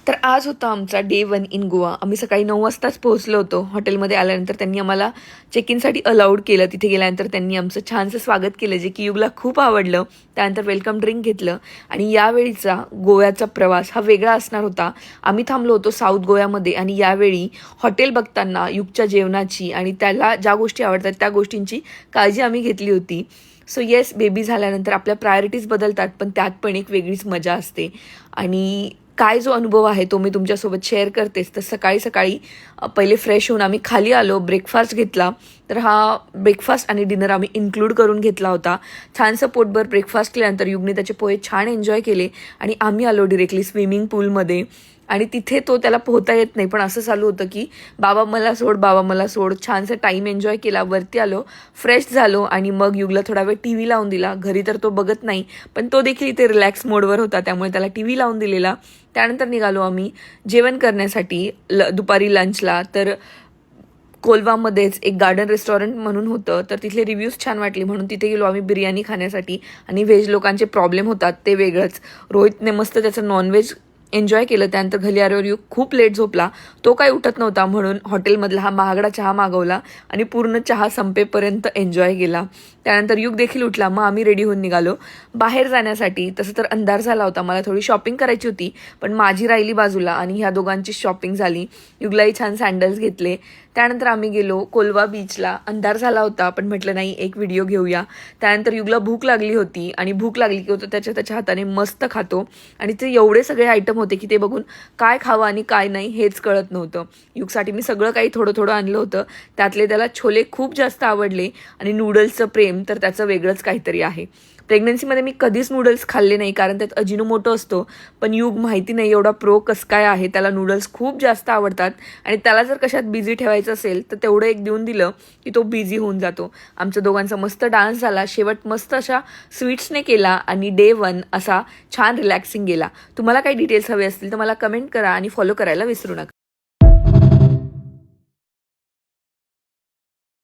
तर आज होता आमचा डे 1 इन गोवा. आम्ही सकाळी 9 वाजताच पोहोचलो होतो. हॉटेलमध्ये आल्यानंतर त्यांनी आम्हाला चेक इनसाठी अलाउड केलं. तिथे गेल्यानंतर त्यांनी आमचं छानसं स्वागत केलं, जे की युगला खूप आवडलं. त्यानंतर वेलकम ड्रिंक घेतलं आणि यावेळीचा गोव्याचा प्रवास हा वेगळा असणार होता. आम्ही थांबलो होतो साऊथ गोव्यामध्ये आणि यावेळी हॉटेल बघताना युगच्या जेवणाची आणि त्याला ज्या गोष्टी आवडतात त्या गोष्टींची काळजी आम्ही घेतली होती. सो येस, बेबी झाल्यानंतर आपल्या प्रायोरिटीज बदलतात, पण त्यात पण एक वेगळीच मजा असते. आणि काय जो अनुभव आहे तो मी तुमच्यासोबत शेअर करतेच. तर सकाळी सकाळी पहिले फ्रेश होऊन आम्ही खाली आलो, ब्रेकफास्ट घेतला. तर हा ब्रेकफास्ट आणि डिनर आम्ही इन्क्लूड करून घेतला होता. छानसं पोटभर ब्रेकफास्ट केल्यानंतर युगने त्याचे पोहे छान एन्जॉय केले आणि आम्ही आलो डिरेक्टली स्विमिंग पूलमध्ये. आणि तिथे तो त्याला पोहता येत नाही, पण असं चालू होतं की बाबा मला सोड, बाबा मला सोड. छानसं टाईम एन्जॉय केला, वरती आलो, फ्रेश झालो आणि मग युगला थोडा वेळ टी व्ही लावून दिला. घरी तर तो बघत नाही, पण तो देखील इथे रिलॅक्स मोडवर होता, त्यामुळे त्याला टी व्ही लावून दिलेला. त्यानंतर निघालो आम्ही जेवण करण्यासाठी दुपारी लंचला. तर कोलवामध्येच एक गार्डन रेस्टॉरंट म्हणून होतं, तर तिथले रिव्ह्यूज छान वाटले म्हणून तिथे गेलो आम्ही बिर्याणी खाण्यासाठी. आणि व्हेज लोकांचे प्रॉब्लेम होतात ते वेगळंच. रोहितने मस्त त्याचं नॉनव्हेज एन्जॉय केलं. त्यानंतर घरी आल्यावर युग खूप लेट झोपला. तो काही उठत नव्हता म्हणून हॉटेलमधला हा महागडा चहा मागवला आणि पूर्ण चहा संपेपर्यंत एन्जॉय केला. त्यानंतर युग देखील उठला. मग आम्ही रेडी होऊन निघालो बाहेर जाण्यासाठी. तसं तर अंधार झाला होता, मला थोडी शॉपिंग करायची होती, पण माझी राहिली बाजूला आणि ह्या दोघांची शॉपिंग झाली. युगलाही छान सँडल्स घेतले. त्यानंतर आम्ही गेलो कोलवा बीचला. अंधार झाला होता, पण म्हटलं नाही, एक व्हिडिओ घेऊया. त्यानंतर युगला भूक लागली होती आणि भूक लागली की होतं त्याच्या हाताने मस्त खातो. आणि ते एवढे सगळे आयटम होते की ते बघून काय खावं आणि काय नाही हेच कळत नव्हतं. युगसाठी मी सगळं काही थोडं थोडं आणलं होतं. त्यातले त्याला छोले खूप जास्त आवडले आणि नूडल्सचं प्रेम तर त्याचं वेगळंच काहीतरी आहे. प्रेग्नन्सीमध्ये मी कधीच नूडल्स खाल्ले नाही, कारण त्यात अजिनोमोटो असतो. पण युग माहिती नाही एवढा प्रो कसं काय आहे, त्याला नूडल्स खूप जास्त आवडतात. आणि त्याला जर कशात बिझी ठेवायचं असेल तर तेवढं एक देऊन दिलं की तो बिझी होऊन जातो. आमच्या दोघांचा मस्त डान्स झाला. शेवट मस्त अशा स्वीट्सने केला आणि डे 1 असा छान रिलॅक्सिंग गेला. तुम्हाला काही डिटेल्स हवे असतील तर मला कमेंट करा आणि फॉलो करायला विसरू नका.